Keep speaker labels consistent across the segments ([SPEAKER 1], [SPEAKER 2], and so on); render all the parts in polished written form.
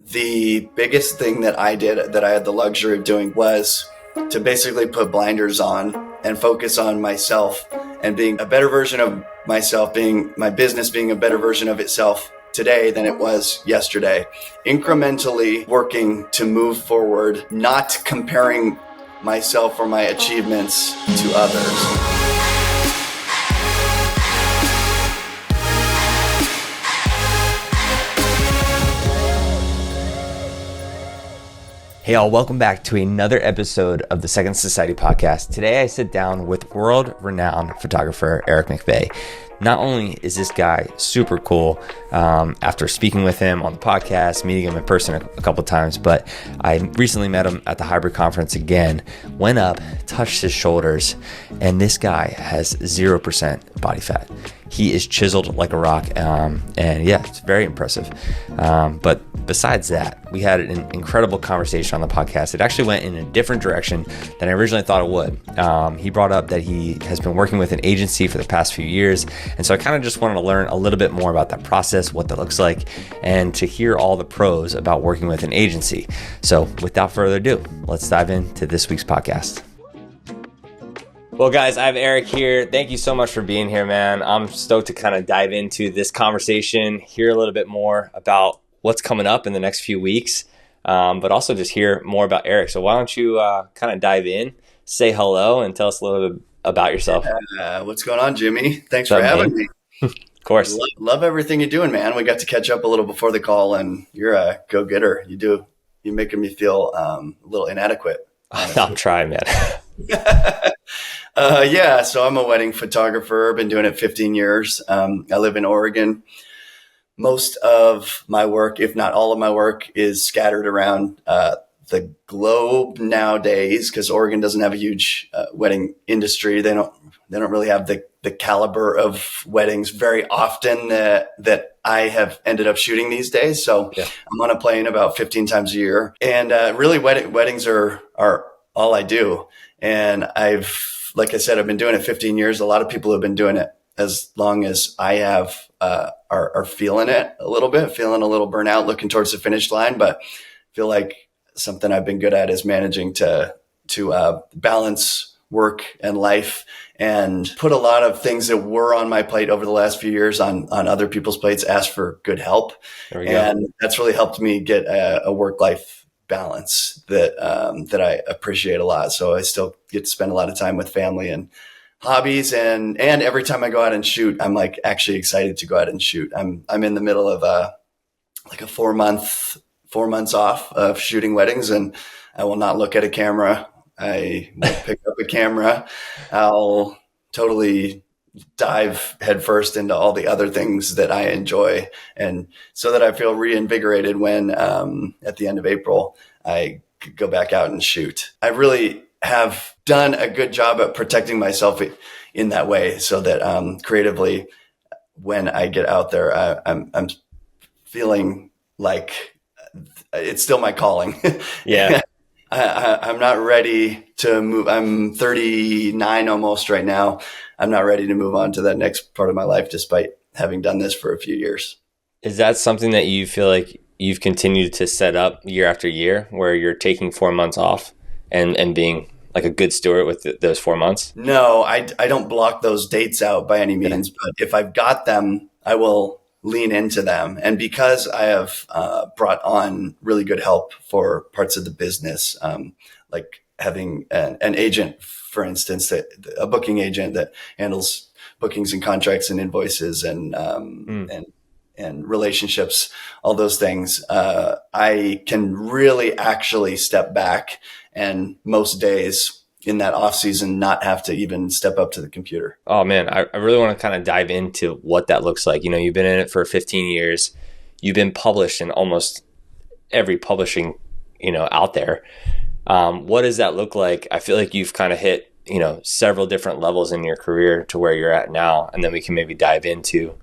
[SPEAKER 1] The biggest thing that I did that I had the luxury of doing was to basically put blinders on and focus on myself and being a better version of myself, being my business being a better version of itself today than it was yesterday. Incrementally working to move forward, not comparing myself or my achievements to others.
[SPEAKER 2] Hey all, welcome back to another episode of the Second Society podcast. Today I sit down with world-renowned photographer Erich McVey. Not only is this guy super cool, after speaking with him on the podcast, meeting him in person a couple of times, but I recently met him at the Hybrid Conference again, went up, touched his shoulders, and this guy has 0% body fat. He is chiseled like a rock, and yeah, it's very impressive. But besides that, we had an incredible conversation on the podcast. It actually went in a different direction than I originally thought it would. He brought up that he has been working with an agency for the past few years, and so I kind of just wanted to learn a little bit more about that process, what that looks like, and to hear all the pros about working with an agency. So without further ado, let's dive into this week's podcast. Well, guys, I have Erich here. Thank you so much for being here, man. I'm stoked to kind of dive into this conversation, hear a little bit more about what's coming up in the next few weeks, but also just hear more about Erich. So why don't you kind of dive in, say hello, and tell us a little bit about yourself.
[SPEAKER 1] What's going on, Jimmy? Thanks for having me.
[SPEAKER 2] Of course.
[SPEAKER 1] Love everything you're doing, man. We got to catch up a little before the call, and you're a go-getter. You're making me feel a little inadequate.
[SPEAKER 2] I'm trying, man.
[SPEAKER 1] So I'm a wedding photographer. I've been doing it 15 years. I live in Oregon. Most of my work, if not all of my work, is scattered around the globe nowadays because Oregon doesn't have a huge wedding industry. They don't really have the caliber of weddings very often that I have ended up shooting these days. So yeah. I'm on a plane about 15 times a year, and really weddings are all I do. And like I said, I've been doing it 15 years. A lot of people have been doing it as long as I have, are feeling it a little bit, feeling a little burnout, looking towards the finish line. But I feel like something I've been good at is managing to balance work and life and put a lot of things that were on my plate over the last few years on other people's plates, ask for good help. And that's really helped me get a work-life balance that I appreciate a lot. So I still get to spend a lot of time with family and hobbies, and every time I go out and shoot, I'm like actually excited to go out and shoot. I'm in the middle of a 4 months off of shooting weddings, and I will not look at a camera. I will pick up a camera. I'll totally dive headfirst into all the other things that I enjoy, and so that I feel reinvigorated when at the end of April I could go back out and shoot. I really have done a good job at protecting myself in that way, so that creatively, when I get out there, I'm feeling like it's still my calling.
[SPEAKER 2] Yeah.
[SPEAKER 1] I'm not ready to move. I'm 39 almost right now. I'm not ready to move on to that next part of my life, despite having done this for a few years.
[SPEAKER 2] Is that something that you feel like you've continued to set up year after year, where you're taking 4 months off and being like a good steward with those 4 months?
[SPEAKER 1] No, I don't block those dates out by any means, but if I've got them, I will lean into them. And because I have brought on really good help for parts of the business, like having an agent, for instance, a booking agent that handles bookings and contracts and invoices and relationships, all those things, I can really actually step back, and most days in that off season not have to even step up to the computer.
[SPEAKER 2] Oh man, I really want to kind of dive into what that looks like. You know, you've been in it for 15 years. You've been published in almost every publishing, out there. What does that look like? I feel like you've kind of hit, several different levels in your career to where you're at now. And then we can maybe dive into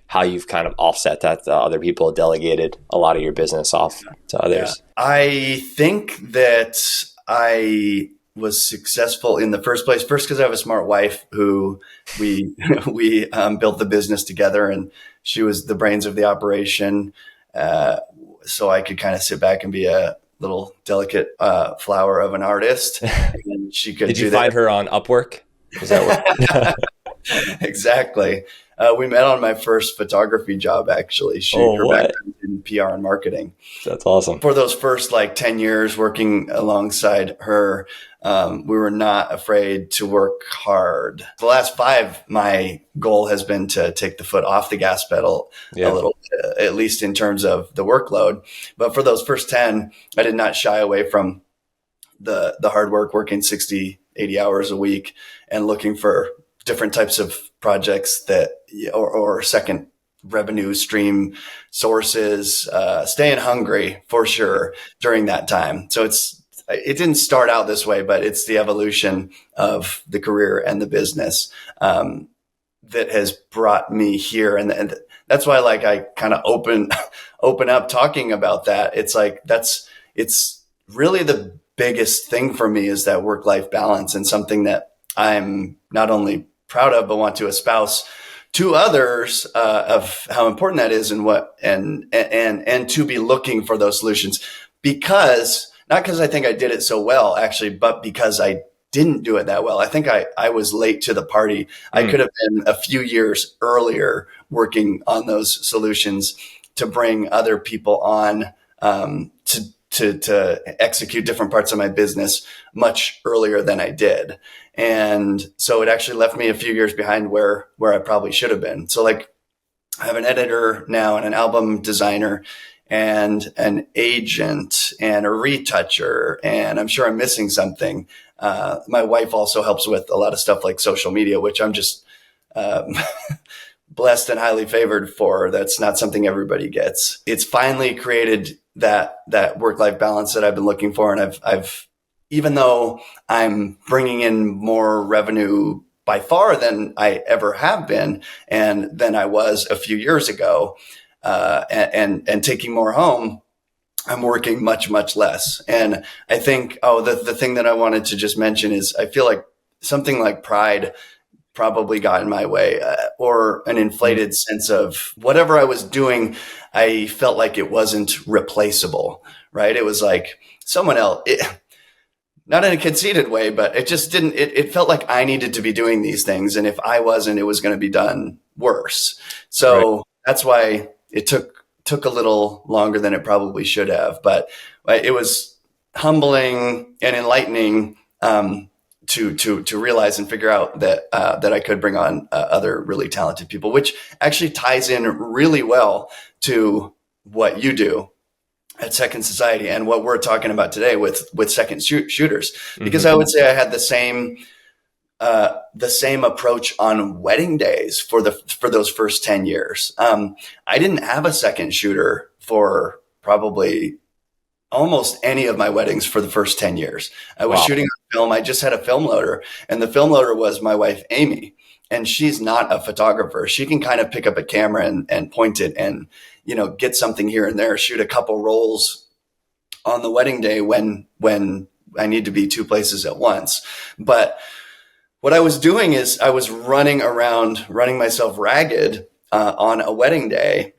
[SPEAKER 2] how you've kind of offset that to other people, delegated a lot of your business off to others.
[SPEAKER 1] Yeah. I think that I was successful in the first place. First, because I have a smart wife who we built the business together, and she was the brains of the operation. so I could kind of sit back and be a little delicate flower of an artist. And she could
[SPEAKER 2] Did you
[SPEAKER 1] do
[SPEAKER 2] find
[SPEAKER 1] that.
[SPEAKER 2] her on Upwork? Was that what?
[SPEAKER 1] Exactly. We met on my first photography job, actually.
[SPEAKER 2] Oh,
[SPEAKER 1] Her
[SPEAKER 2] what?
[SPEAKER 1] background in PR and marketing.
[SPEAKER 2] That's awesome.
[SPEAKER 1] For those first like 10 years working alongside her, we were not afraid to work hard. The last 5, my goal has been to take the foot off the gas pedal a little bit, at least in terms of the workload. But for those first 10, I did not shy away from the hard work, working 60, 80 hours a week and looking for different types of projects that, or second revenue stream sources, staying hungry for sure during that time. So it didn't start out this way, but it's the evolution of the career and the business that has brought me here. And that's why like I kind of open up talking about that. It's like, it's really the biggest thing for me is that work-life balance, and something that I'm not only proud of, but want to espouse to others of how important that is, and and to be looking for those solutions, because not because I think I did it so well actually, but because I didn't do it that well. I think I was late to the party. I could have been a few years earlier working on those solutions to bring other people on to execute different parts of my business much earlier than I did. And so it actually left me a few years behind where I probably should have been. So like I have an editor now and an album designer and an agent and a retoucher, and I'm sure I'm missing something. My wife also helps with a lot of stuff like social media, which I'm just blessed and highly favored for. That's not something everybody gets. It's finally created that work-life balance that I've been looking for. And I've even though I'm bringing in more revenue by far than I ever have been, and than I was a few years ago, and taking more home, I'm working much, much less. And I think, the thing that I wanted to just mention is I feel like something like pride probably got in my way, or an inflated sense of whatever I was doing. I felt like it wasn't replaceable, right? It was like someone else, not in a conceited way, but it just didn't, it felt like I needed to be doing these things. And if I wasn't, it was going to be done worse. So That's why it took a little longer than it probably should have, but it was humbling and enlightening, to realize and figure out that I could bring on other really talented people, which actually ties in really well to what you do at Second Society and what we're talking about today with second shooters. Because I would say I had the same approach on wedding days for those first 10 years. I didn't have a second shooter for probably almost any of my weddings for the first 10 years. I was shooting a film. I just had a film loader, and the film loader was my wife, Amy, and she's not a photographer. She can kind of pick up a camera and point it and, get something here and there, shoot a couple rolls on the wedding day when I need to be 2 places at once. But what I was doing is I was running myself ragged on a wedding day,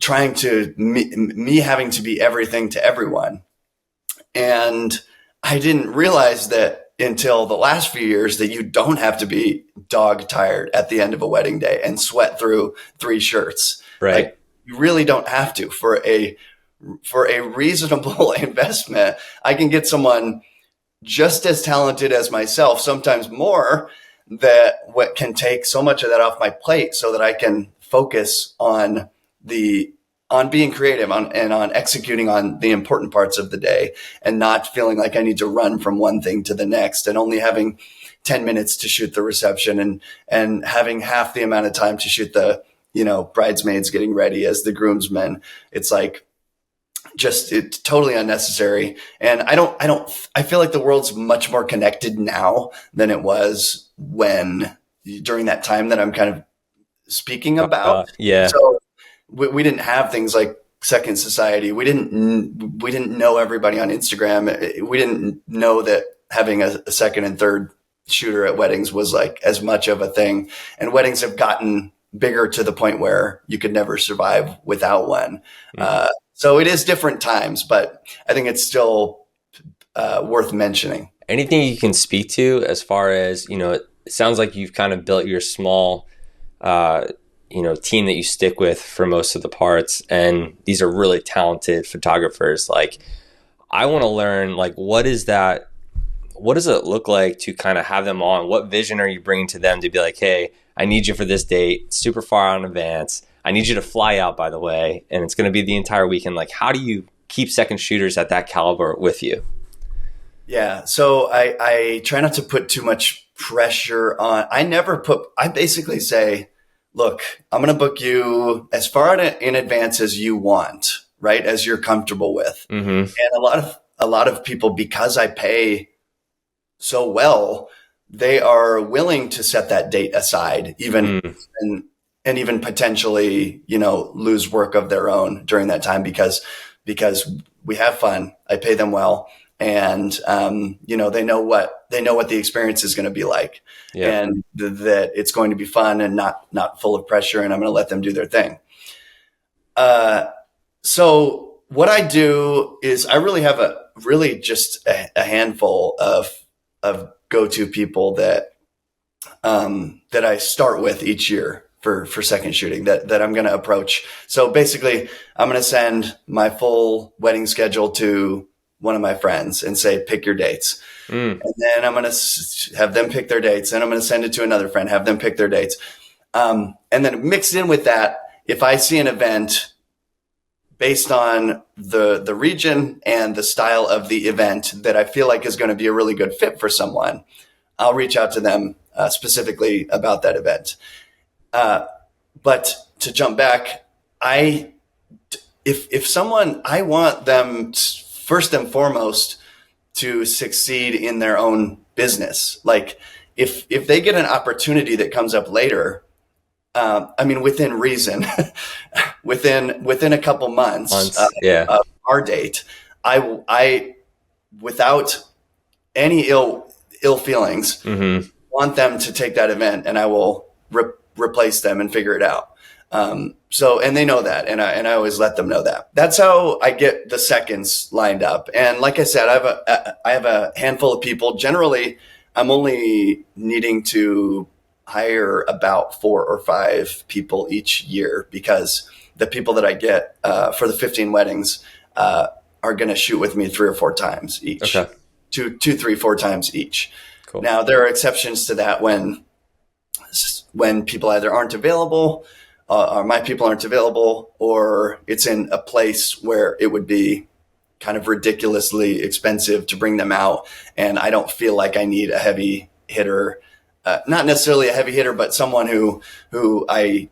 [SPEAKER 1] trying to me having to be everything to everyone. And I didn't realize that until the last few years that you don't have to be dog tired at the end of a wedding day and sweat through 3 shirts.
[SPEAKER 2] Right.
[SPEAKER 1] Like, you really don't have to. For a reasonable investment, I can get someone just as talented as myself, sometimes more, that what can take so much of that off my plate so that I can focus on being creative and on executing on the important parts of the day, and not feeling like I need to run from one thing to the next, and only having 10 minutes to shoot the reception and having half the amount of time to shoot the, bridesmaids getting ready as the groomsmen. It's like, it's totally unnecessary. And I feel like the world's much more connected now than it was during that time that I'm kind of speaking about.
[SPEAKER 2] Yeah.
[SPEAKER 1] So we didn't have things like Second Society. We didn't know everybody on Instagram. We didn't know that having a second and third shooter at weddings was like as much of a thing. And weddings have gotten bigger to the point where you could never survive without one. So it is different times, but I think it's still worth mentioning.
[SPEAKER 2] Anything you can speak to as far as, it sounds like you've kind of built your small, team that you stick with for most of the parts. And these are really talented photographers. Like, I want to learn, like, what does it look like to kind of have them on? What vision are you bringing to them to be like, hey, I need you for this date, super far out in advance. I need you to fly out, by the way, and it's going to be the entire weekend. Like, how do you keep second shooters at that caliber with you?
[SPEAKER 1] Yeah. So I try not to put too much pressure on. I basically say, look, I'm going to book you as far in advance as you want, right? As you're comfortable with.
[SPEAKER 2] Mm-hmm.
[SPEAKER 1] And a lot of people, because I pay so well, they are willing to set that date aside, even and even potentially, lose work of their own during that time because we have fun. I pay them well, and they know what the experience is going to be like, and that it's going to be fun and not full of pressure, and I'm going to let them do their thing. So what I do is I really have just a handful of go-to people that I start with each year for second shooting that I'm going to approach. So basically, I'm going to send my full wedding schedule to one of my friends and say, pick your dates. And then I'm going to have them pick their dates. And I'm going to send it to another friend, have them pick their dates. And then mixed in with that, if I see an event based on the region and the style of the event that I feel like is going to be a really good fit for someone, I'll reach out to them specifically about that event. But to jump back, if someone, I want them first and foremost to succeed in their own business. Like if they get an opportunity that comes up later, within reason, within a couple months, of our date, I without any ill feelings, want them to take that event, and I will replace them and figure it out. And they know that, and I always let them know that. That's how I get the seconds lined up. And like I said, I have a handful of people. Generally, I'm only needing to hire about 4 or 5 people each year, because the people that I get for the 15 weddings are going to shoot with me 3 or 4 times each. Okay. 2, 3, 4 times each. Cool. Now, there are exceptions to that when people either aren't available, or my people aren't available, or it's in a place where it would be kind of ridiculously expensive to bring them out, and I don't feel like I need a heavy hitter. Not necessarily a heavy hitter, but someone who I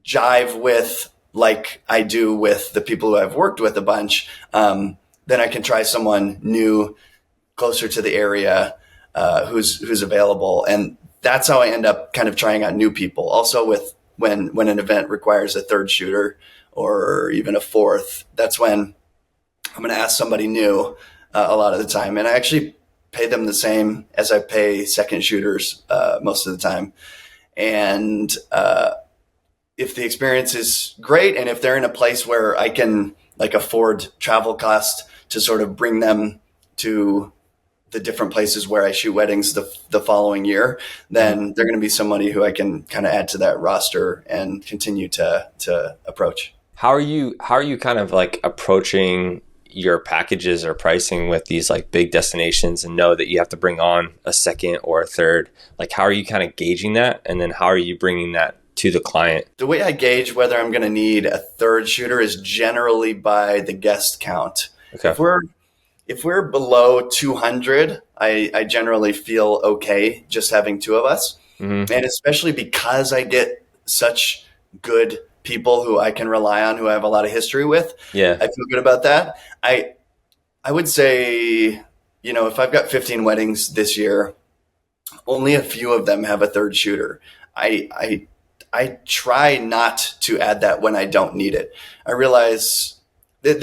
[SPEAKER 1] jive with, like I do with the people who I've worked with a bunch. Then I can try someone new, closer to the area, who's available, and that's how I end up kind of trying out new people. Also, with when an event requires a 3rd shooter or even a 4th, that's when I'm going to ask somebody new a lot of the time, and I actually pay them the same as I pay second shooters most of the time. And if the experience is great, and if they're in a place where I can afford travel cost to sort of bring them to the different places where I shoot weddings the following year, then they're going to be somebody who I can kind of add to that roster and continue to approach.
[SPEAKER 2] How are you kind of like approaching your packages or pricing with these like big destinations, and know that you have to bring on a 2nd or a 3rd? Like, how are you kind of gauging that? And then how are you bringing that to the client?
[SPEAKER 1] The way I gauge whether I'm going to need a 3rd shooter is generally by the guest count. Okay. If we're below 200, I generally feel okay just having 2 of us. And especially because I get such good people who I can rely on, who I have a lot of history with. I feel good about that. I would say, if I've got 15 weddings this year, only a few of them have a 3rd shooter. I try not to add that when I don't need it. I realize that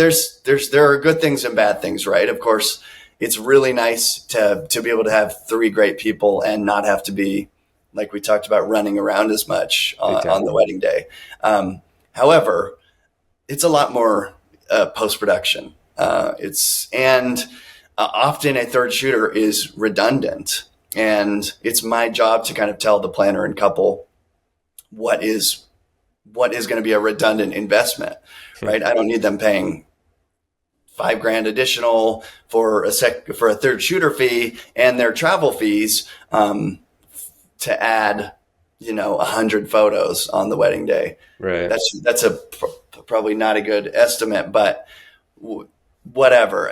[SPEAKER 1] there are good things and bad things, right? Of course, it's really nice to be able to have 3 great people and not have to be, like we talked about, running around as much on the wedding day. However, it's a lot more post-production. Often a third shooter is redundant, and it's my job to kind of tell the planner and couple what is going to be a redundant investment, right? I don't need them paying $5,000 additional for a third shooter fee and their travel fees to add 100 photos on the wedding day.
[SPEAKER 2] Right.
[SPEAKER 1] That's probably not a good estimate, but whatever.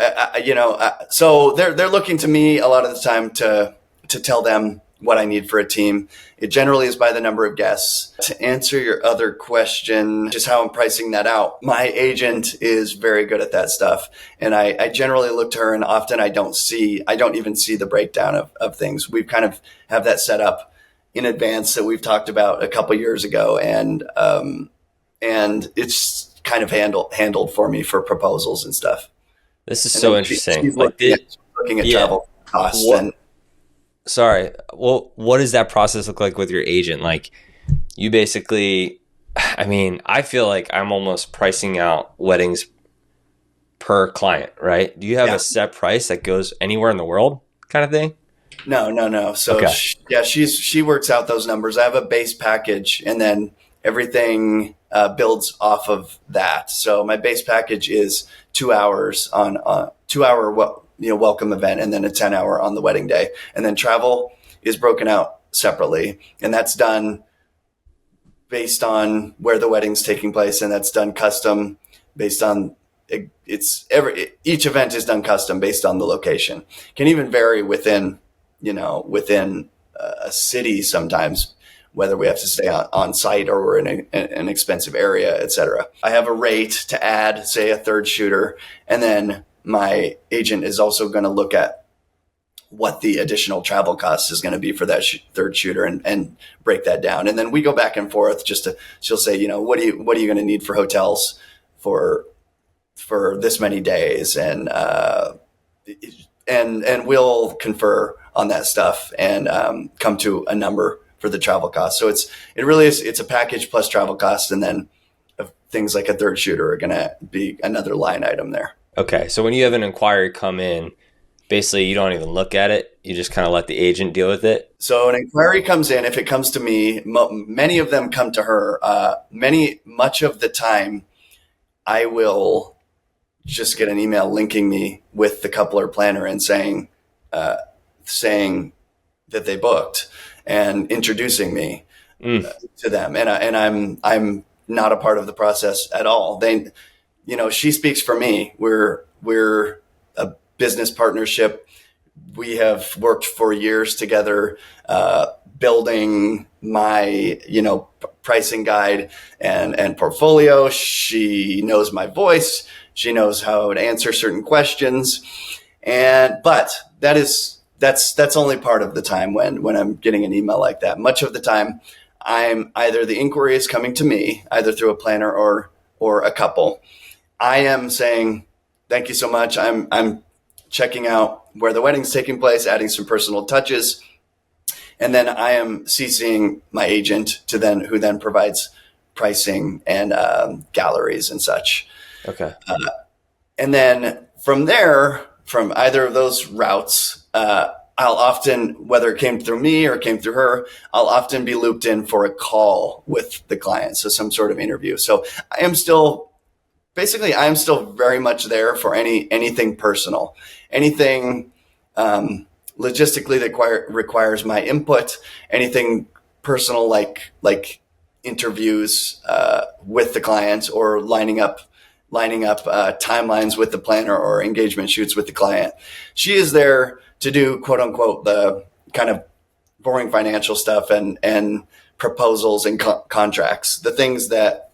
[SPEAKER 1] So they're looking to me a lot of the time to tell them what I need for a team. It generally is by the number of guests. To answer your other question, just how I'm pricing that out, my agent is very good at that stuff. And I generally look to her, and often I don't even see the breakdown of things. We kind of have that set up in advance that we've talked about a couple years ago. And it's kind of handled for me for proposals and stuff.
[SPEAKER 2] This is so interesting.
[SPEAKER 1] She's looking at travel costs.
[SPEAKER 2] Sorry. Well, what does that process look like with your agent? Like, you basically, I feel like I'm almost pricing out weddings per client, right? Do you have a set price that goes anywhere in the world kind of thing?
[SPEAKER 1] No. So okay. She works out those numbers. I have a base package, and then everything builds off of that. So my base package is 2 hours on a 2-hour welcome event, and then a 10-hour on the wedding day. And then travel is broken out separately, and that's done based on where the wedding's taking place, and that's done custom based on each event is done custom based on the location. Can even vary within a city sometimes, whether we have to stay on site or we're in an expensive area, et cetera. I have a rate to add, say, a third shooter, and then my agent is also going to look at what the additional travel cost is going to be for that third shooter and break that down. And then we go back and forth she'll say, what are you going to need for hotels for this many days? And we'll confer on that stuff and come to a number for the travel cost. So it's a package plus travel costs. And then things like a third shooter are going to be another line item there.
[SPEAKER 2] Okay. So when you have an inquiry come in, basically you don't even look at it. You just kind of let the agent deal with it.
[SPEAKER 1] So an inquiry comes in. If it comes to me, many of them come to her. Much of the time, I will just get an email linking me with the couple or planner and saying that they booked and introducing me to them. And I'm not a part of the process at all. She speaks for me. We're a business partnership. We have worked for years together, building my, pricing guide and portfolio. She knows my voice. She knows how to answer certain questions. But that's only part of the time when I'm getting an email like that. Much of the time, I'm either the inquiry is coming to me, either through a planner or a couple. I am saying, thank you so much. I'm checking out where the wedding's taking place, adding some personal touches. And then I am CCing my agent who then provides pricing and galleries and such.
[SPEAKER 2] Okay.
[SPEAKER 1] And then from there, from either of those routes, I'll often, whether it came through me or came through her, I'll often be looped in for a call with the client. So some sort of interview. So I am still very much there for anything personal, anything logistically that requires my input, anything personal like interviews with the client or lining up timelines with the planner or engagement shoots with the client. She is there to do, quote unquote, the kind of boring financial stuff and proposals and contracts, the things that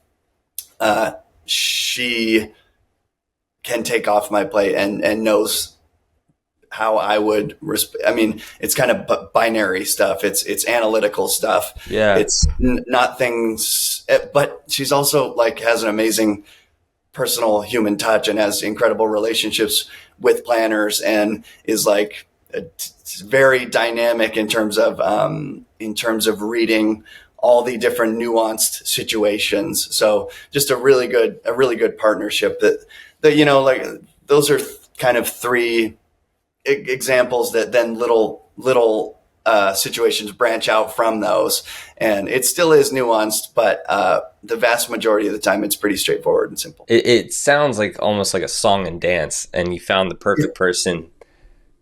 [SPEAKER 1] she can take off my plate and knows how I would it's kind of binary stuff. It's analytical stuff.
[SPEAKER 2] Yeah.
[SPEAKER 1] It's not things, but she's also has an amazing personal human touch and has incredible relationships with planners and is very dynamic in terms of reading all the different nuanced situations. So just a really good partnership that like those are kind of three examples that then little situations branch out from those, and it still is nuanced, but the vast majority of the time it's pretty straightforward and simple.
[SPEAKER 2] It sounds like almost like a song and dance, and you found the perfect person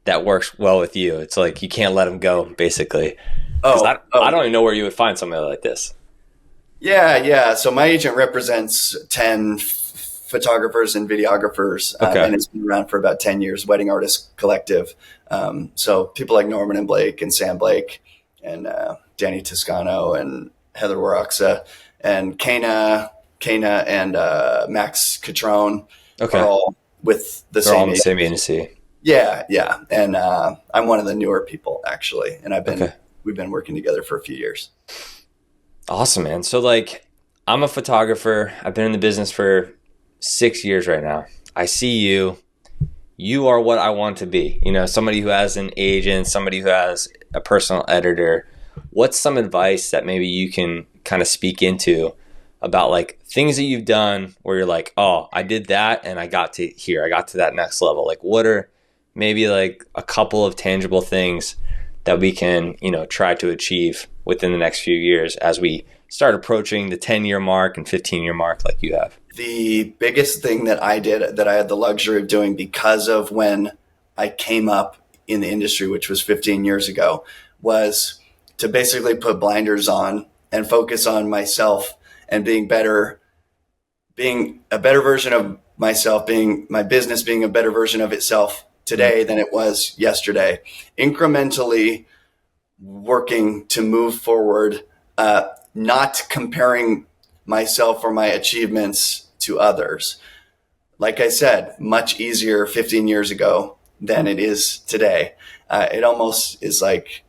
[SPEAKER 2] that works well with you. It's like you can't let them go, basically. Because I don't even know where you would find somebody like this.
[SPEAKER 1] Yeah. So my agent represents 10 photographers and videographers, and it's been around for about 10 years, Wedding Artists Collective. So people like Norman and Blake and Sam Blake and Danny Toscano and Heather Waraxa and Kana and Max Catrone are all with the
[SPEAKER 2] They're all in the same agency.
[SPEAKER 1] Yeah. And I'm one of the newer people, actually. And we've been working together for a few years.
[SPEAKER 2] Awesome, man. So like, I'm a photographer. I've been in the business for 6 years right now. I see you. You are what I want to be. Somebody who has an agent, somebody who has a personal editor. What's some advice that maybe you can kind of speak into about like things that you've done where you're like, oh, I did that and I got to here. I got to that next level. Like, what are maybe like a couple of tangible things that we can, try to achieve within the next few years as we start approaching the 10-year mark and 15-year mark like you have?
[SPEAKER 1] The biggest thing that I did, that I had the luxury of doing because of when I came up in the industry, which was 15 years ago, was to basically put blinders on and focus on myself and being a better version of myself, being my business being a better version of itself today than it was yesterday, incrementally working to move forward, not comparing myself or my achievements to others. Like I said, much easier 15 years ago than it is today. It almost is like,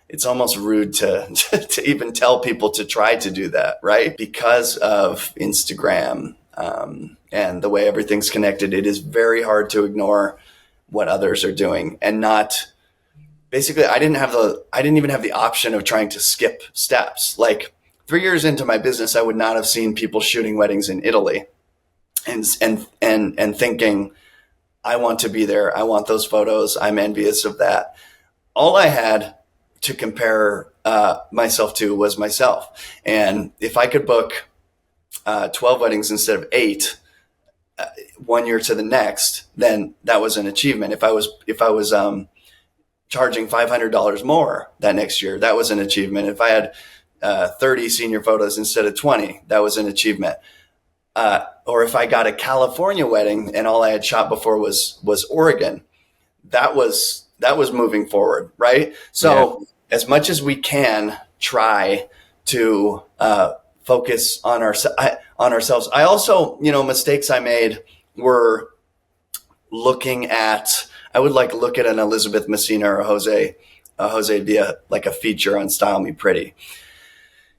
[SPEAKER 1] it's almost rude to even tell people to try to do that, right? Because of Instagram and the way everything's connected, it is very hard to ignore what others are doing and not. Basically, I didn't even have the option of trying to skip steps. Like 3 years into my business, I would not have seen people shooting weddings in Italy and thinking, I want to be there. I want those photos. I'm envious of that. All I had to compare myself to was myself. And if I could book 12 weddings instead of 8 1 year to the next, then that was an achievement. If I was charging $500 more that next year, that was an achievement. If I had 30 senior photos instead of 20, that was an achievement. Or if I got a California wedding and all I had shot before was Oregon, that was moving forward, right? So as much as we can try to focus on ourselves. I also, mistakes I made were I would look at an Elizabeth Messina or a Jose Villa, like a feature on Style Me Pretty.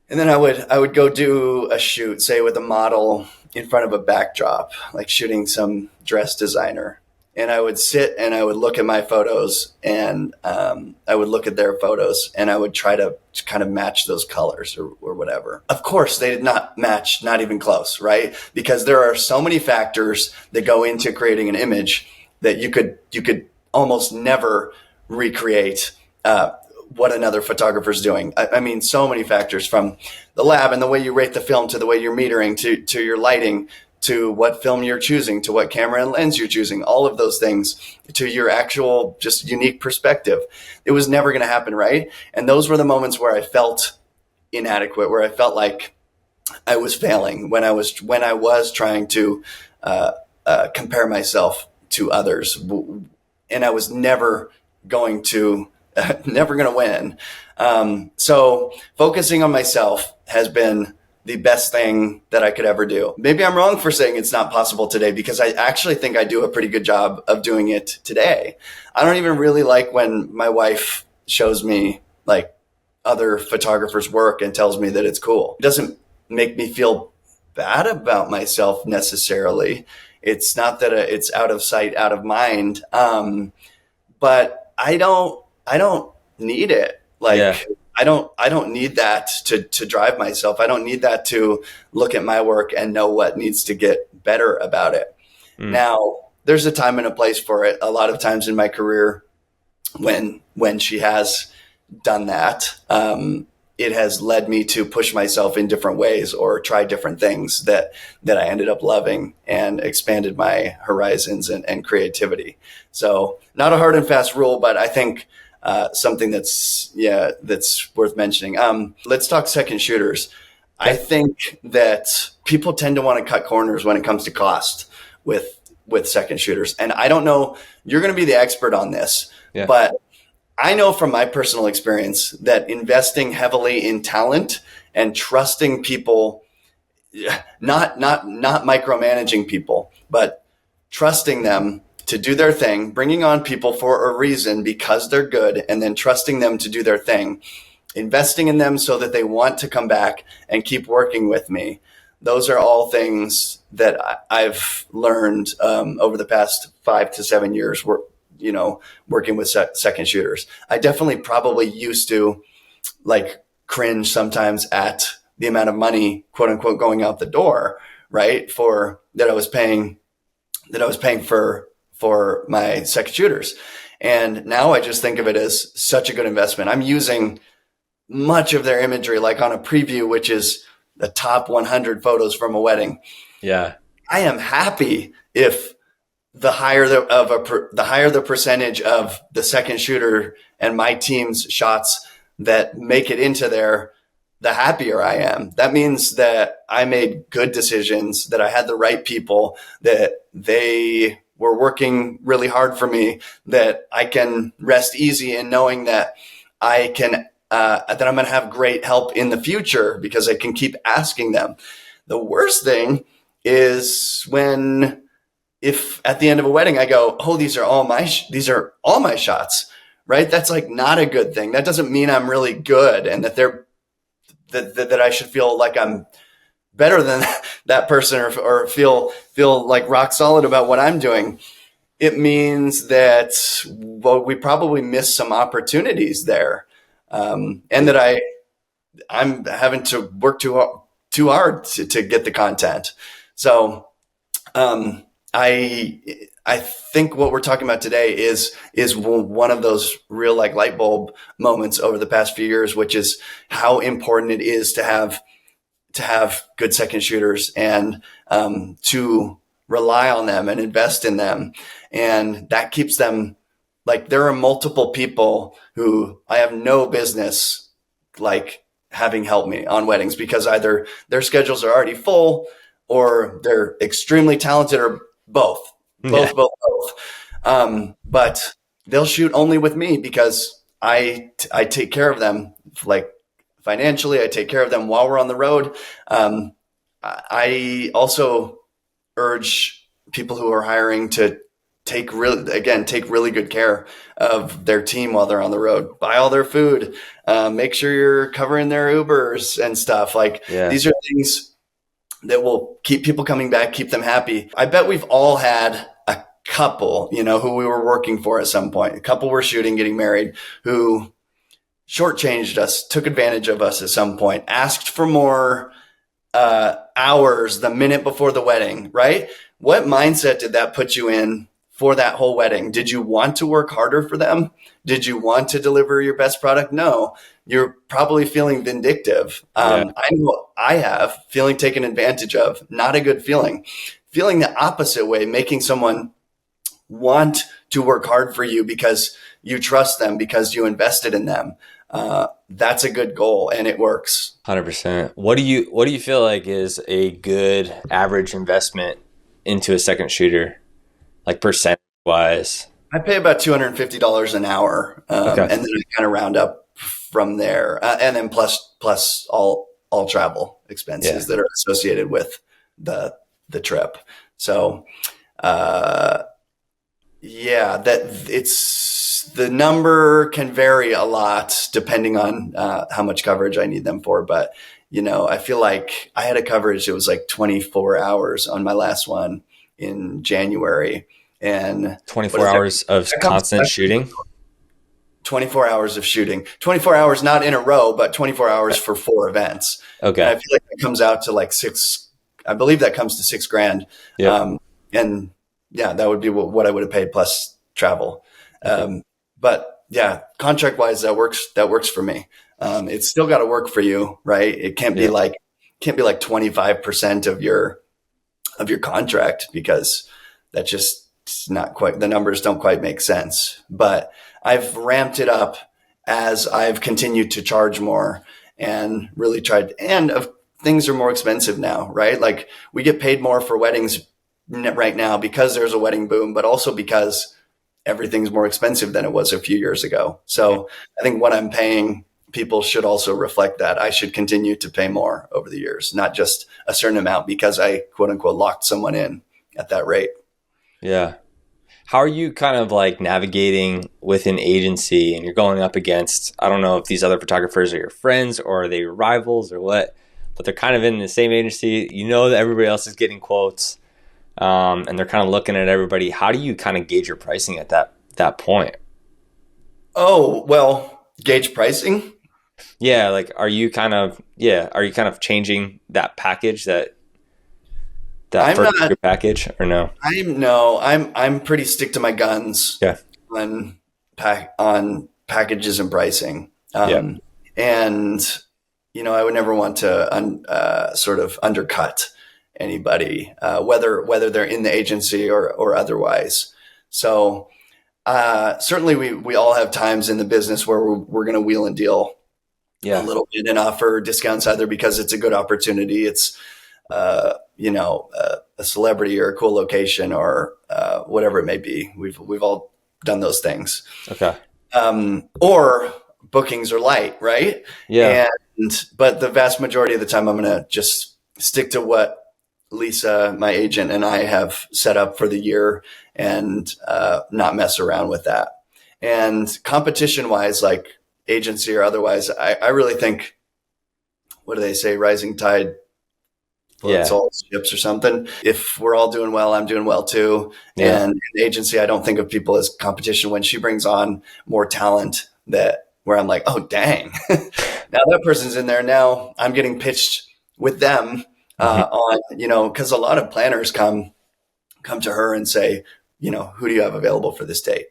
[SPEAKER 1] And then I would go do a shoot, say with a model in front of a backdrop, like shooting some dress designer. And I would sit and I would look at my photos and I would look at their photos and I would try to kind of match those colors or whatever. Of course, they did not match, not even close, right? Because there are so many factors that go into creating an image that you could almost never recreate what another photographer's doing. I mean, so many factors, from the lab and the way you rate the film to the way you're metering to your lighting, to what film you're choosing, to what camera and lens you're choosing, all of those things, to your actual just unique perspective. It was never going to happen, right? And those were the moments where I felt inadequate, where I felt like I was failing when I was trying to compare myself to others, and I was never going to win. So focusing on myself has been the best thing that I could ever do. Maybe I'm wrong for saying it's not possible today, because I actually think I do a pretty good job of doing it today. I don't even really like when my wife shows me like other photographers' work and tells me that it's cool. It doesn't make me feel bad about myself necessarily. It's not that it's out of sight, out of mind. But I don't need it. I don't need that to drive myself. I don't need that to look at my work and know what needs to get better about it. Now, there's a time and a place for it. A lot of times in my career, when she has done that, it has led me to push myself in different ways or try different things that I ended up loving and expanded my horizons and creativity. So not a hard and fast rule, but I think something that's worth mentioning. Let's talk second shooters. I think that people tend to want to cut corners when it comes to cost with second shooters. And I don't know, you're going to be the expert on this, but I know from my personal experience that investing heavily in talent and trusting people, not micromanaging people, but trusting them to do their thing, bringing on people for a reason because they're good, and then trusting them to do their thing, investing in them so that they want to come back and keep working with me. Those are all things that I've learned over the past 5 to 7 years, working with second shooters. I definitely probably used to cringe sometimes at the amount of money, quote unquote, going out the door, right? That I was paying for my second shooters. And now I just think of it as such a good investment. I'm using much of their imagery, like on a preview, which is the top 100 photos from a wedding.
[SPEAKER 2] Yeah.
[SPEAKER 1] I am happy if the higher the percentage of the second shooter and my team's shots that make it into there, the happier I am. That means that I made good decisions, that I had the right people, that they were working really hard for me, that I can rest easy in knowing that I can that I'm going to have great help in the future because I can keep asking them. The worst thing is if at the end of a wedding I go, oh, these are all my shots, right? That's not a good thing. That doesn't mean I'm really good and that that I should feel like I'm better than that person or feel like rock solid about what I'm doing. It means that, we probably missed some opportunities there. And that I'm having to work too hard to get the content. So, I think what we're talking about today is one of those real light bulb moments over the past few years, which is how important it is to have good second shooters and, to rely on them and invest in them. And that keeps them there are multiple people who I have no business having help me on weddings because either their schedules are already full or they're extremely talented or both. But they'll shoot only with me because I take care of them financially. I take care of them while we're on the road. I also urge people who are hiring to take really good care of their team while they're on the road. Buy all their food. Make sure you're covering their Ubers and stuff. These are things that will keep people coming back, keep them happy. I bet we've all had a couple, who we were working for at some point. A couple were shooting, getting married, who shortchanged us, took advantage of us at some point, asked for more hours the minute before the wedding, right? What mindset did that put you in for that whole wedding? Did you want to work harder for them? Did you want to deliver your best product? No, you're probably feeling vindictive. I know I have feeling taken advantage of, not a good feeling. Feeling the opposite way, making someone want to work hard for you because you trust them, because you invested in them. That's a good goal and it works.
[SPEAKER 2] 100%. What do you feel like is a good average investment into a second shooter? Percent wise?
[SPEAKER 1] I pay about $250 an hour. And then I kind of round up from there. And then plus all travel expenses that are associated with the trip. So, that the number can vary a lot depending on how much coverage I need them for. But, I feel like I had a coverage. It was 24 hours on my last one in January. And
[SPEAKER 2] 24 hours of constant shooting.
[SPEAKER 1] 24 hours of shooting, 24 hours, not in a row, but 24 hours for 4 events. Okay. And I feel like that comes out to I believe that comes to $6,000. Yeah. And yeah, that would be what I would have paid plus travel.
[SPEAKER 2] Okay.
[SPEAKER 1] But yeah, contract wise, that works for me. It's still got to work for you, right? It
[SPEAKER 2] Yeah.
[SPEAKER 1] can't be like 25% of your contract, because that's just not quite, the numbers don't quite make sense. But I've ramped it up as I've continued to charge more and really tried. And things are more expensive now, right? Like we get paid more for weddings right now because there's a wedding boom, but also because everything's more expensive than it was a few years ago.
[SPEAKER 2] Yeah.
[SPEAKER 1] So I think what I'm paying people should also reflect that. I should continue to pay more over the years, not just a certain amount because I quote unquote locked someone in at that rate.
[SPEAKER 2] Yeah. How are you kind of like navigating with an agency and you're going up against, I don't know if these other photographers are your friends or are they your rivals or what, but they're kind of in the same agency. You know that everybody else is getting quotes, and they're kind of looking at everybody. How do you kind of gauge your pricing at that point?
[SPEAKER 1] Oh, well, gauge pricing.
[SPEAKER 2] Yeah, like are you kind of changing that package that
[SPEAKER 1] I'm
[SPEAKER 2] first
[SPEAKER 1] not,
[SPEAKER 2] year package or no?
[SPEAKER 1] I'm no, I'm pretty stick to my guns
[SPEAKER 2] Yeah.
[SPEAKER 1] on on packages and pricing.
[SPEAKER 2] Yeah.
[SPEAKER 1] And I would never want to sort of undercut anybody, whether they're in the agency or otherwise. So certainly we all have times in the business where we're going to wheel and deal a
[SPEAKER 2] Yeah.
[SPEAKER 1] little bit and offer discounts either because it's a good opportunity, it's a celebrity or a cool location or whatever it may be. We've all done those things.
[SPEAKER 2] Okay.
[SPEAKER 1] Or bookings are light, right?
[SPEAKER 2] Yeah.
[SPEAKER 1] But the vast majority of the time, I'm going to just stick to what Lisa, my agent, and I have set up for the year and not mess around with that. And competition wise, like agency or otherwise, I really think, what do they say? Rising tide floats
[SPEAKER 2] Yeah.
[SPEAKER 1] all ships or something. If we're all doing well, I'm doing well too.
[SPEAKER 2] Yeah.
[SPEAKER 1] And in the agency, I don't think of people as competition when she brings on more talent where I'm like, oh, dang, now that person's in there. Now I'm getting pitched with them
[SPEAKER 2] Hmm.
[SPEAKER 1] because a lot of planners come to her and say, who do you have available for this date?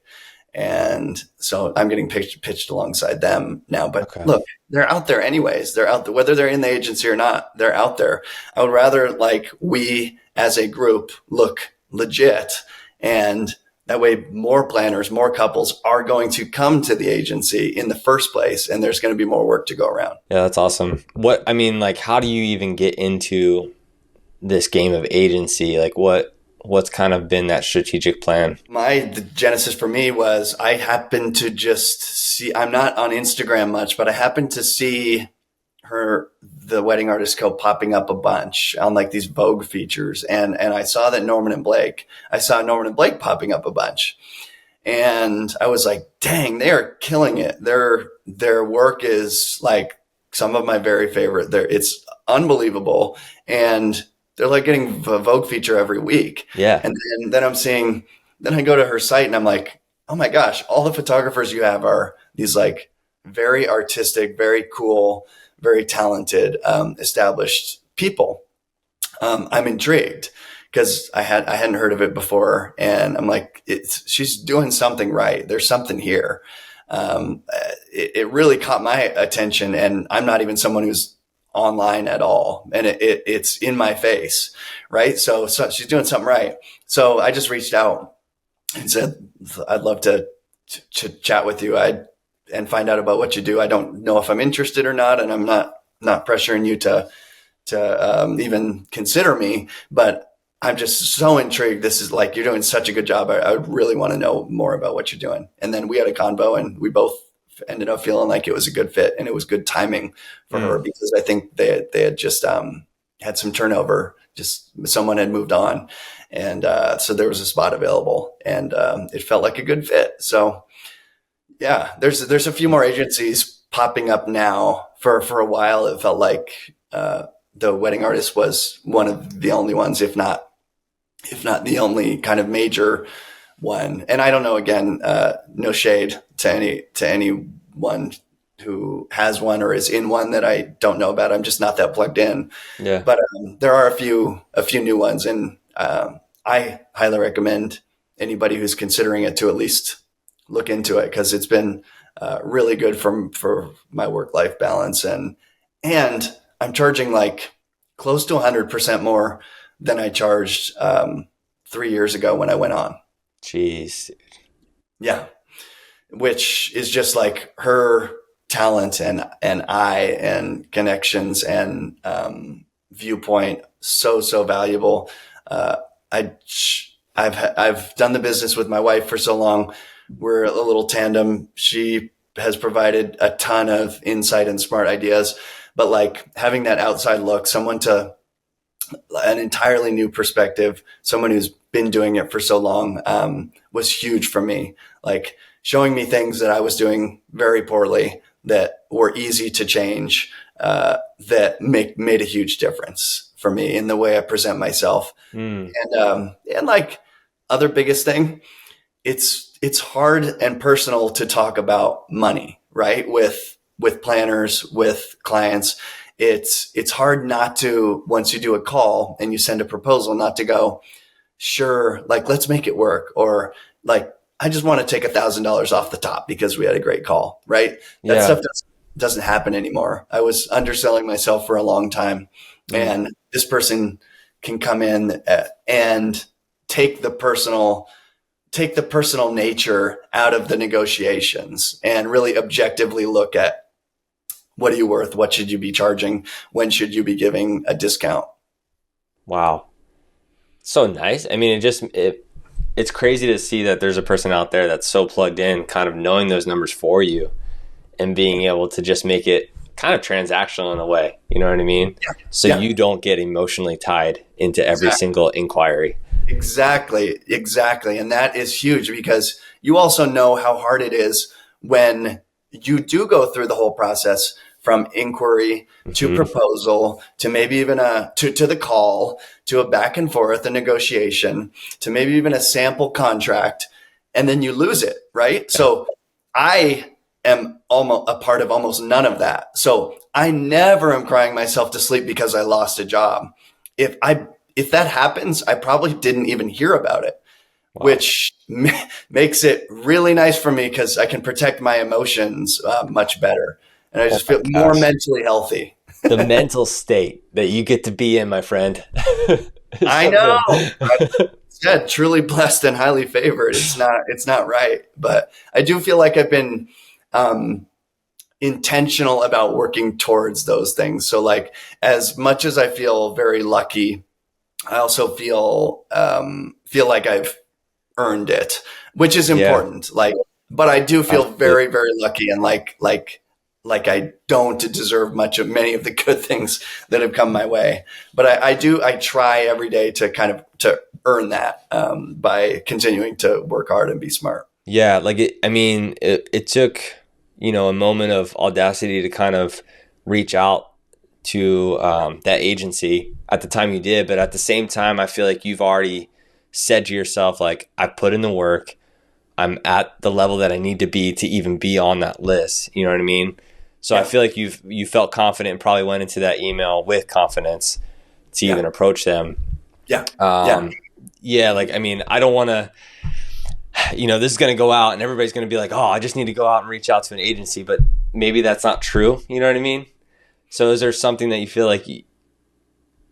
[SPEAKER 1] And so I'm getting pitched alongside them now. But
[SPEAKER 2] Okay.
[SPEAKER 1] look, they're out there anyways. They're out there, whether they're in the agency or not, they're out there. I would rather like we as a group look legit, and that way more planners, more couples are going to come to the agency in the first place, and there's going to be more work to go around.
[SPEAKER 2] Yeah, that's awesome. Like, how do you even get into this game of agency? Like, what's kind of been that strategic plan?
[SPEAKER 1] The genesis for me was I happened to just see, I'm not on Instagram much, but I happened to see the Wedding Artist Co. popping up a bunch on like these Vogue features. And I saw that I saw Norman and Blake popping up a bunch. And I was like, dang, they are killing it. Their work is like some of my very favorite. It's unbelievable. And they're like getting a Vogue feature every week.
[SPEAKER 2] Yeah.
[SPEAKER 1] And then I go to her site and I'm like, oh my gosh, all the photographers you have are these like very artistic, very cool, very talented, established people. I'm intrigued because I hadn't heard of it before, and I'm like, she's doing something right. There's something here. It really caught my attention, and I'm not even someone who's online at all, and it's in my face, right? So she's doing something right. So I just reached out and said, I'd love to chat with you. And find out about what you do. I don't know if I'm interested or not, and I'm not pressuring you to even consider me, but I'm just so intrigued. This is like, you're doing such a good job. I would really want to know more about what you're doing. And then we had a convo, and we both ended up feeling like it was a good fit, and it was good timing for her because I think they had just had some turnover. Just someone had moved on, and so there was a spot available, and it felt like a good fit. So yeah, there's a few more agencies popping up now. For a while, it felt like the Wedding Artist was one of the only ones, if not the only kind of major one. And I don't know. Again, no shade to anyone who has one or is in one that I don't know about. I'm just not that plugged in.
[SPEAKER 2] Yeah.
[SPEAKER 1] But there are a few new ones, and I highly recommend anybody who's considering it to at least look into it, because it's been really good for my work-life balance. And I'm charging like close to 100% more than I charged 3 years ago when I went on.
[SPEAKER 2] Jeez.
[SPEAKER 1] Yeah. Which is just like her talent and eye and connections and viewpoint. So valuable. I've done the business with my wife for so long. We're a little tandem. She has provided a ton of insight and smart ideas, but like having that outside look, an entirely new perspective, someone who's been doing it for so long, was huge for me. Like showing me things that I was doing very poorly that were easy to change, that made a huge difference for me in the way I present myself. And like other biggest thing, it's hard and personal to talk about money, right? With planners, with clients. It's hard not to, once you do a call and you send a proposal, not to go, sure, like, let's make it work. Or like, I just want to take $1,000 off the top because we had a great call, right? That stuff doesn't happen anymore. I was underselling myself for a long time, and this person can come in and take the personal nature out of the negotiations and really objectively look at, what are you worth? What should you be charging? When should you be giving a discount?
[SPEAKER 2] Wow. So nice. I mean, it's crazy to see that there's a person out there that's so plugged in, kind of knowing those numbers for you and being able to just make it kind of transactional in a way. You know what I mean? Yeah. So you don't get emotionally tied into every single inquiry. Exactly.
[SPEAKER 1] And that is huge, because you also know how hard it is when you do go through the whole process, from inquiry to proposal to maybe even to the call, to a back and forth, a negotiation, to maybe even a sample contract, and then you lose it, right? Yeah. So I am almost a part of almost none of that. So I never am crying myself to sleep because I lost a job. If that happens, I probably didn't even hear about it. Wow. Which makes it really nice for me, because I can protect my emotions much better. And I just feel more mentally healthy.
[SPEAKER 2] The mental state that you get to be in, my friend.
[SPEAKER 1] I know. Yeah, truly blessed and highly favored. It's not right. But I do feel like I've been intentional about working towards those things. So like, as much as I feel very lucky, I also feel like I've earned it, which is important. Yeah. But I do feel very, very lucky, and like I don't deserve many of the good things that have come my way. But I try every day to kind of to earn that by continuing to work hard and be smart.
[SPEAKER 2] Yeah, like it took, a moment of audacity to kind of reach out to that agency at the time you did. But at the same time, I feel like you've already said to yourself, like, I put in the work. I'm at the level that I need to be to even be on that list. You know what I mean? So I feel like you felt confident and probably went into that email with confidence to even approach them.
[SPEAKER 1] Yeah.
[SPEAKER 2] Yeah. Like, I mean, I don't want to, this is going to go out and everybody's going to be like, oh, I just need to go out and reach out to an agency, but maybe that's not true. You know what I mean? So is there something that you feel like you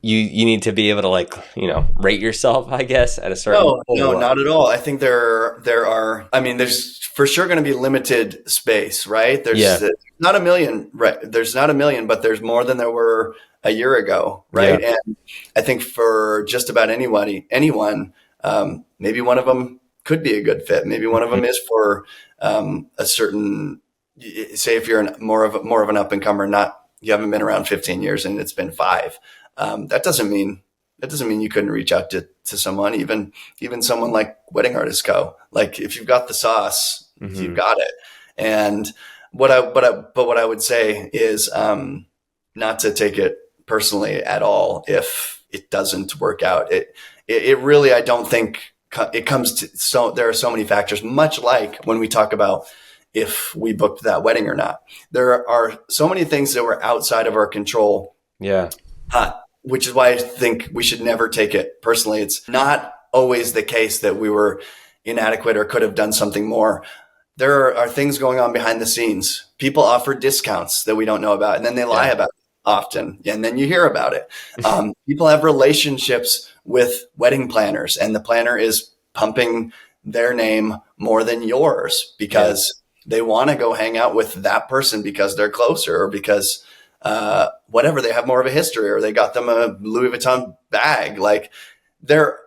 [SPEAKER 2] need to be able to rate yourself, I guess, at a certain level?
[SPEAKER 1] No, not at all. I think there are, there's for sure going to be limited space, right? There's not a million, right? There's not a million, but there's more than there were a year ago, right? Yeah. And I think for just about anyone, maybe one of them could be a good fit. Maybe one of them is for a certain, say if you're more of an up and comer, you haven't been around 15 years and it's been 5. That doesn't mean you couldn't reach out to someone, even someone like Wedding Artists Co. Like, if you've got the sauce, you've got it. And what I would say is not to take it personally at all if it doesn't work out. It really, I don't think it comes to, there are so many factors, much like when we talk about if we booked that wedding or not. There are so many things that were outside of our control.
[SPEAKER 2] Yeah.
[SPEAKER 1] Which is why I think we should never take it personally. It's not always the case that we were inadequate or could have done something more. There are things going on behind the scenes. People offer discounts that we don't know about, and then they lie about it often, and then you hear about it. People have relationships with wedding planners, and the planner is pumping their name more than yours because they want to go hang out with that person because they're closer, or because whatever, they have more of a history, or they got them a Louis Vuitton bag. Like, they're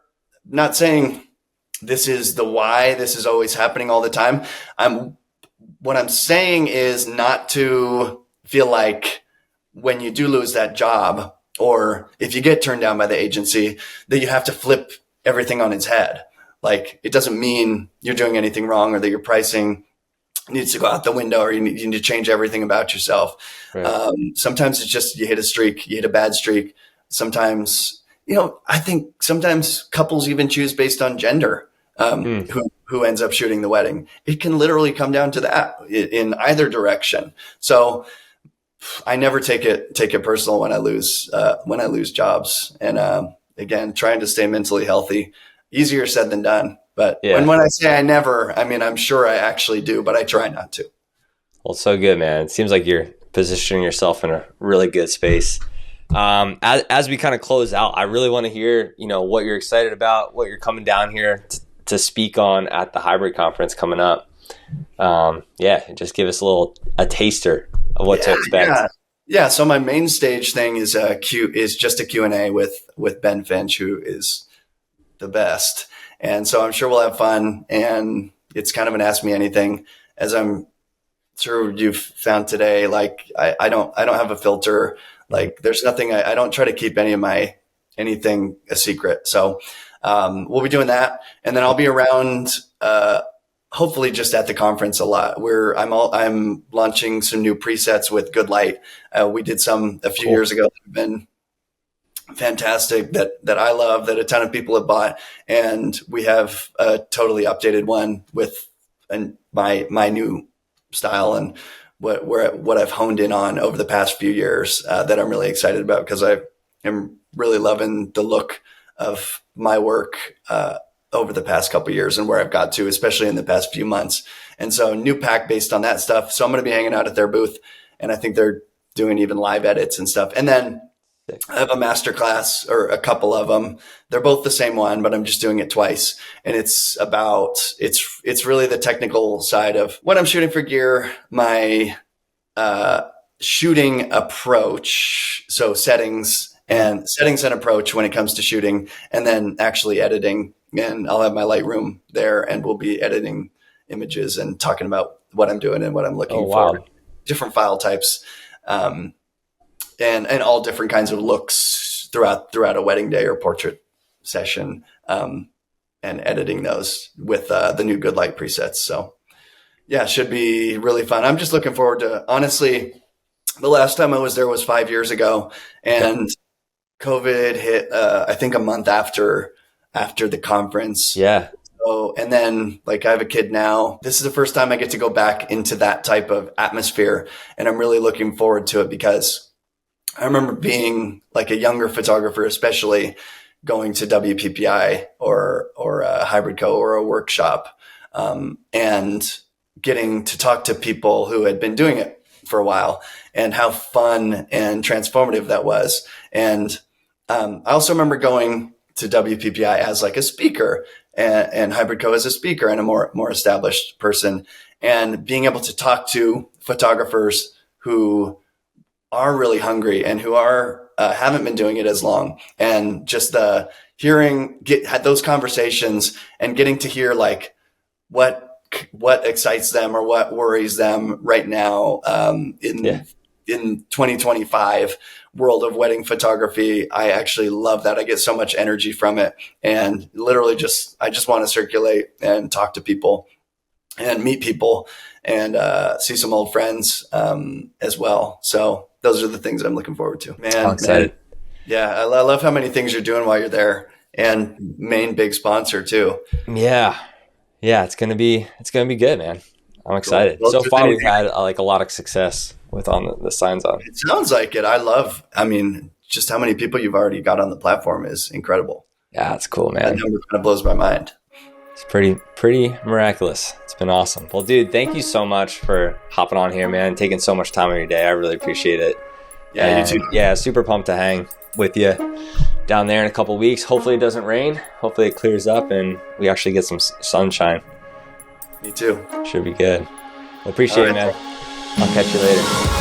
[SPEAKER 1] not saying this is the why this is always happening all the time. What I'm saying is not to feel like when you do lose that job, or if you get turned down by the agency, that you have to flip everything on its head. Like, it doesn't mean you're doing anything wrong, or that your pricing needs to go out the window, or you need to change everything about yourself. Right. Sometimes it's just you hit a streak, you hit a bad streak. Sometimes, I think sometimes couples even choose based on gender. Who ends up shooting the wedding. It can literally come down to that in either direction. So I never take it personal when I lose jobs. And again, trying to stay mentally healthy, easier said than done. But when I say I never, I mean, I'm sure I actually do, but I try not to.
[SPEAKER 2] Well, so good, man. It seems like you're positioning yourself in a really good space. As we kind of close out, I really want to hear, what you're excited about, what you're coming down here to speak on at the hybrid conference coming up. Just give us a taster of what to expect.
[SPEAKER 1] Yeah. So my main stage thing is just a Q&A with Ben Finch, who is the best. And so I'm sure we'll have fun, and it's kind of an ask me anything, as I'm sure you've found today. Like, I don't have a filter. Like, there's nothing, I don't try to keep anything a secret. So we'll be doing that, and then I'll be around, hopefully just at the conference a lot. I'm launching some new presets with Good Light. We did some a few years ago that have been fantastic, that I love, that a ton of people have bought, and we have a totally updated one with my new style and what I've honed in on over the past few years, that I'm really excited about, because I am really loving the look of my work over the past couple of years and where I've got to, especially in the past few months. And so new pack based on that stuff. So I'm going to be hanging out at their booth, and I think they're doing even live edits and stuff. And then I have a masterclass, or a couple of them. They're both the same one, but I'm just doing it twice. And it's really the technical side of what I'm shooting for gear, my shooting approach. So settings and approach when it comes to shooting, and then actually editing. And I'll have my Lightroom there, and we'll be editing images and talking about what I'm doing and what I'm looking for, different file types, and all different kinds of looks throughout a wedding day or portrait session, and editing those with the new Good Light presets. So yeah, it should be really fun. I'm just looking forward to, honestly, the last time I was there was 5 years ago, and COVID hit, I think a month after the conference.
[SPEAKER 2] Yeah.
[SPEAKER 1] So, and then, like, I have a kid now. This is the first time I get to go back into that type of atmosphere, and I'm really looking forward to it, because I remember being like a younger photographer, especially going to WPPI or a Hybrid Co or a workshop, and getting to talk to people who had been doing it for a while, and how fun and transformative that was. And I also remember going to WPPI as like a speaker, and Hybrid Co as a speaker and a more established person, and being able to talk to photographers who are really hungry and who haven't been doing it as long, and just had those conversations and getting to hear like what excites them or what worries them right now, in 2025 world of wedding photography. I actually love that. I get so much energy from it, and literally I just want to circulate and talk to people and meet people, and see some old friends as well. So those are the things I'm looking forward to. Man, I'm excited. Yeah, I love how many things you're doing while you're there, and main big sponsor too.
[SPEAKER 2] Yeah, it's gonna be good, man. I'm excited. Well, so far, we've had a lot of success with on the signs on.
[SPEAKER 1] It sounds like it. I mean, just how many people you've already got on the platform is incredible.
[SPEAKER 2] Yeah, it's cool,
[SPEAKER 1] That
[SPEAKER 2] man.
[SPEAKER 1] number kind of blows my mind.
[SPEAKER 2] It's pretty miraculous. It's been awesome. Well, dude, thank you so much for hopping on here, man, taking so much time of your day. I really appreciate it.
[SPEAKER 1] Yeah,
[SPEAKER 2] And
[SPEAKER 1] you too.
[SPEAKER 2] yeah, super pumped to hang with you down there in a couple weeks. Hopefully it doesn't rain. Hopefully it clears up and we actually get some sunshine.
[SPEAKER 1] Me too.
[SPEAKER 2] Should be good. Well, appreciate it, man. I'll catch you later.